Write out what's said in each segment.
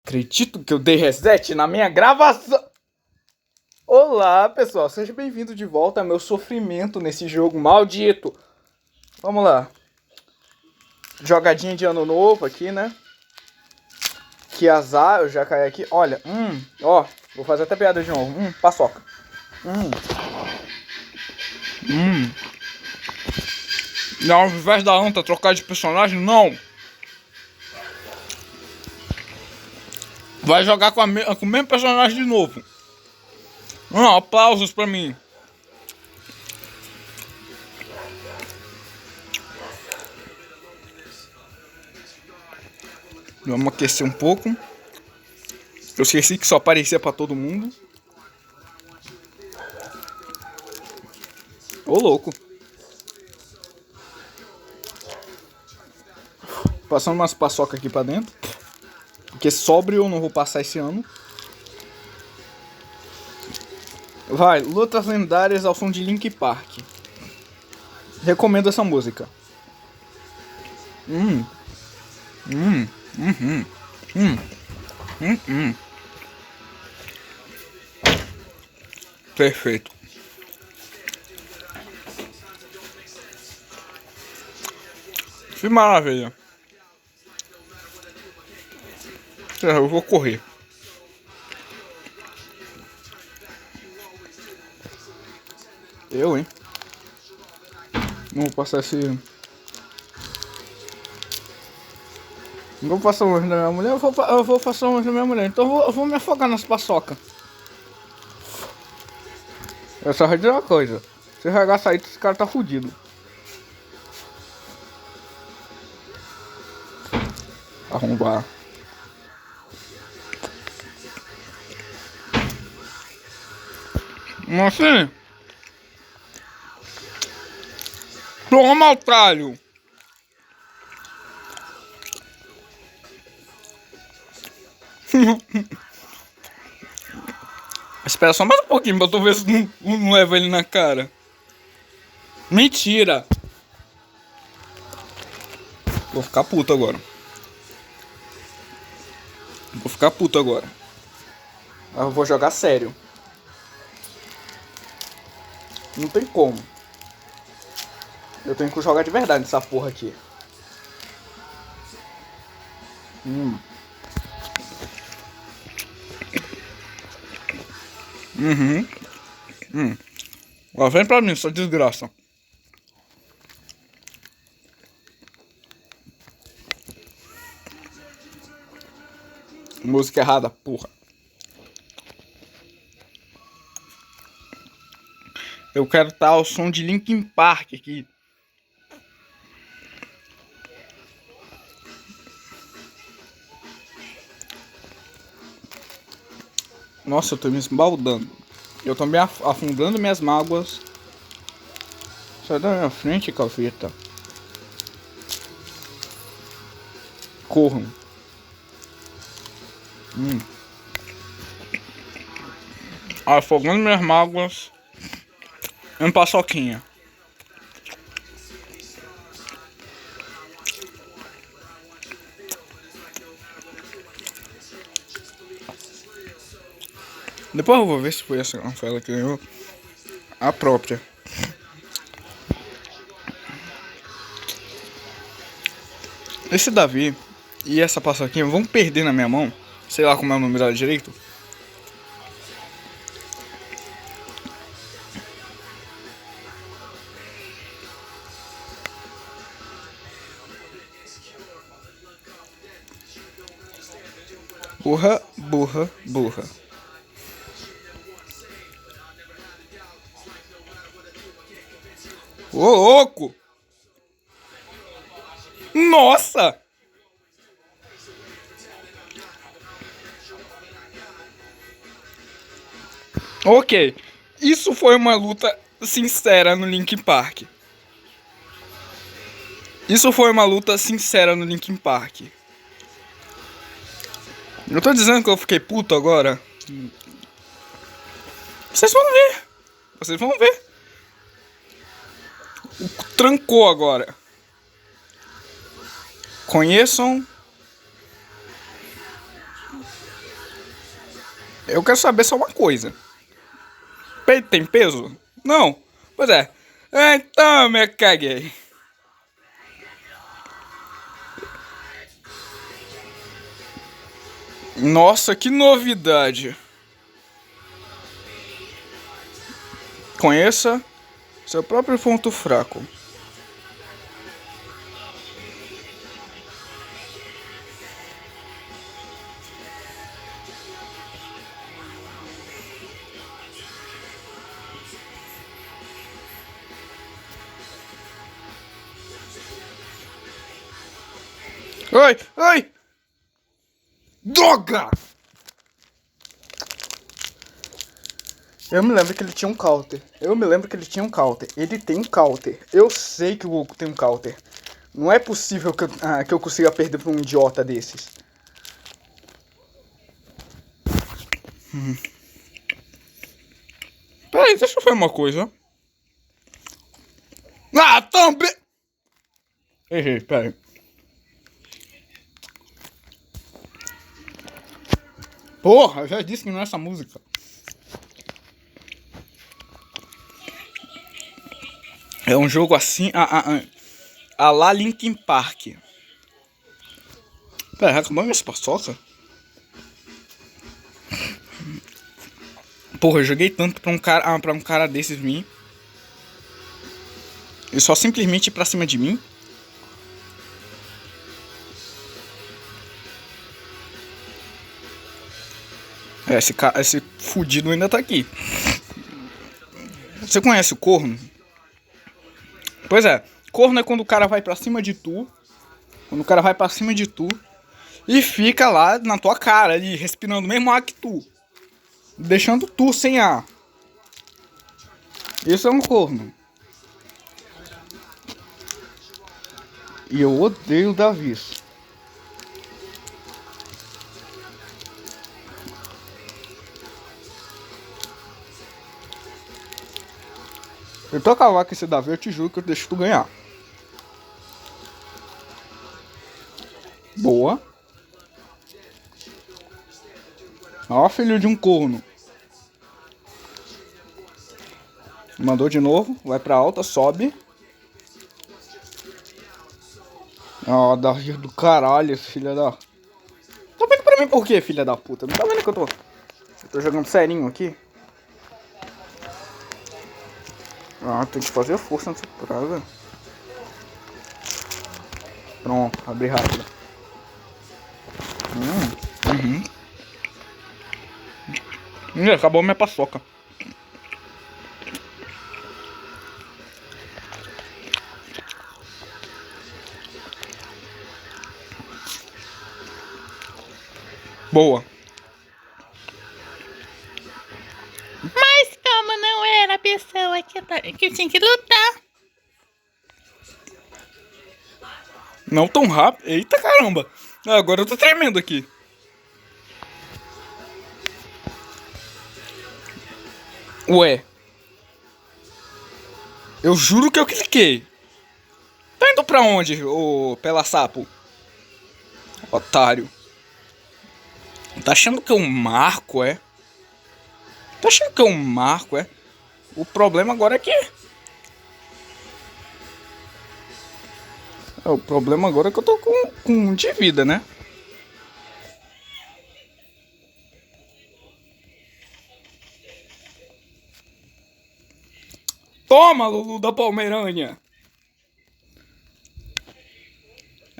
Acredito que eu dei reset na minha gravação. Olá, pessoal, seja bem-vindo de volta ao meu sofrimento nesse jogo maldito. Vamos lá. Jogadinha de ano novo aqui, né? Que azar, eu já caí aqui. Olha, ó, vou fazer até piada de novo. Paçoca. Não, ao invés da anta trocar de personagem, não. Vai jogar com o mesmo personagem de novo. Não, aplausos pra mim. Vamos aquecer um pouco. Eu esqueci que só aparecia pra todo mundo. Ô, louco. Passando umas paçoca aqui pra dentro. Porque sóbrio eu não vou passar esse ano. Vai, lutas lendárias ao som de Linkin Park. Recomendo essa música. Perfeito. Que maravilha. Eu vou correr. Eu, hein? Não vou passar esse... Não vou passar longe da minha mulher, eu vou passar longe da minha mulher. Então eu vou me afogar nas paçoca. Eu só vou dizer uma coisa. Se regar sair, esse cara tá fudido. Arrombar. Assim. Toma, otário. Espera só mais um pouquinho pra tu ver se não leva ele na cara. Mentira. Vou ficar puto agora. Eu vou jogar sério. Não tem como. Eu tenho que jogar de verdade essa porra aqui. Ó, vem pra mim, sua desgraça. Música errada, porra. Eu quero estar ao som de Linkin Park aqui. Nossa, eu tô me esbaldando. Eu tô me afundando minhas mágoas. Sai da minha frente, calfeta. Corram. Afogando minhas mágoas em paçoquinha. Depois eu vou ver se foi essa Rafaela que ganhou a própria. Esse Davi e essa paçoquinha vão perder na minha mão. Sei lá como é o nome dela direito. Burra, burra, burra. Ô, louco! Nossa! Ok, isso foi uma luta sincera no Linkin Park. Eu tô dizendo que eu fiquei puto agora. Vocês vão ver. Trancou agora. Conheçam Eu quero saber só uma coisa. Peito tem peso? Não. Pois é. Então me caguei. Nossa, que novidade. Conheça seu próprio ponto fraco. Ai, ai! Droga! Eu me lembro que ele tinha um counter. Ele tem um counter. Eu sei que o Goku tem um counter. Não é possível que eu consiga perder pra um idiota desses. Peraí, deixa eu ver uma coisa. Ah, também! Errei, peraí. Porra, eu já disse que não é essa música. É um jogo assim, a lá Linkin Park. Pera, acabou minha paçoca? Porra, eu joguei tanto pra um cara desses vir. E só simplesmente ir pra cima de mim. Esse fudido ainda tá aqui. Você conhece o corno? Pois é, corno é quando o cara vai pra cima de tu. Quando o cara vai pra cima de tu e fica lá na tua cara, ali, respirando o mesmo ar que tu. Deixando tu sem ar. Isso é um corno. E eu odeio Davis. Se tu acabar com esse Davi, eu te juro que eu deixo tu ganhar. Boa. Ó, filho de um corno. Mandou de novo. Vai pra alta, sobe. Ó, Davi do caralho, filha da... Tá vendo pra mim por quê, filha da puta? Não tá vendo que eu tô jogando serinho aqui? Ah, tem que fazer força nessa praga. Pronto, abri rápido. Acabou minha paçoca. Boa. Mas como não era a pessoa que tinha que lutar? Não tão rápido. Eita caramba. Agora eu tô tremendo aqui. Ué. Eu juro que eu cliquei. Tá indo pra onde, ô pela sapo? Otário. Tá achando que eu marco, é? Tá achando que eu marco, é? O problema agora é que... O problema agora é que eu tô com um de vida, né? Toma, Lulu da Palmeiranha!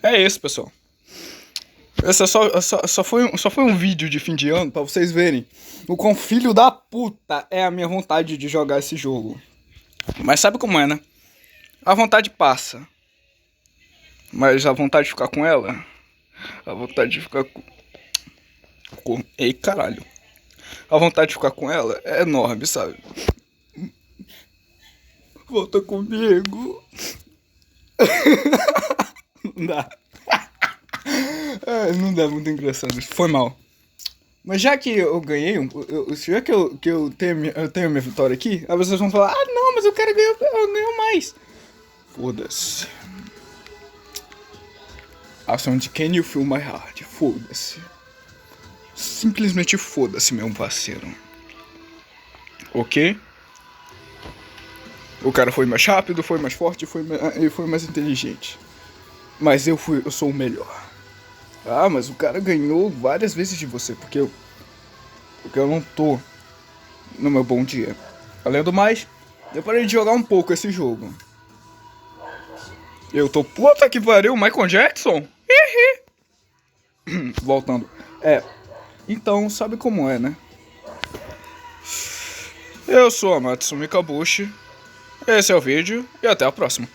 É isso, pessoal. Esse só foi um vídeo de fim de ano pra vocês verem o quão filho da puta é a minha vontade de jogar esse jogo. Mas sabe como é, né? A vontade passa. Mas a vontade de ficar com ela... A vontade de ficar com... Ei, caralho. A vontade de ficar com ela é enorme, sabe? Volta comigo. Não dá. Não dá, muito engraçado. Foi mal. Mas já que eu ganhei, já que eu tenho minha vitória aqui, aí vocês vão falar, ah não, mas eu quero ganhar, eu ganho mais. Foda-se. Ação de Can You Feel My Heart? Foda-se. simplesmente foda-se, meu parceiro. Ok? O cara foi mais rápido, foi mais forte, e foi mais inteligente. Mas eu sou o melhor. Ah, mas o cara ganhou várias vezes de você, porque eu não tô no meu bom dia. Além do mais, eu parei de jogar um pouco esse jogo. Eu tô... Puta que pariu, Michael Jackson? Voltando. Então, sabe como é, né? Eu sou a Matsumi Kabushi. Esse é o vídeo e até a próxima.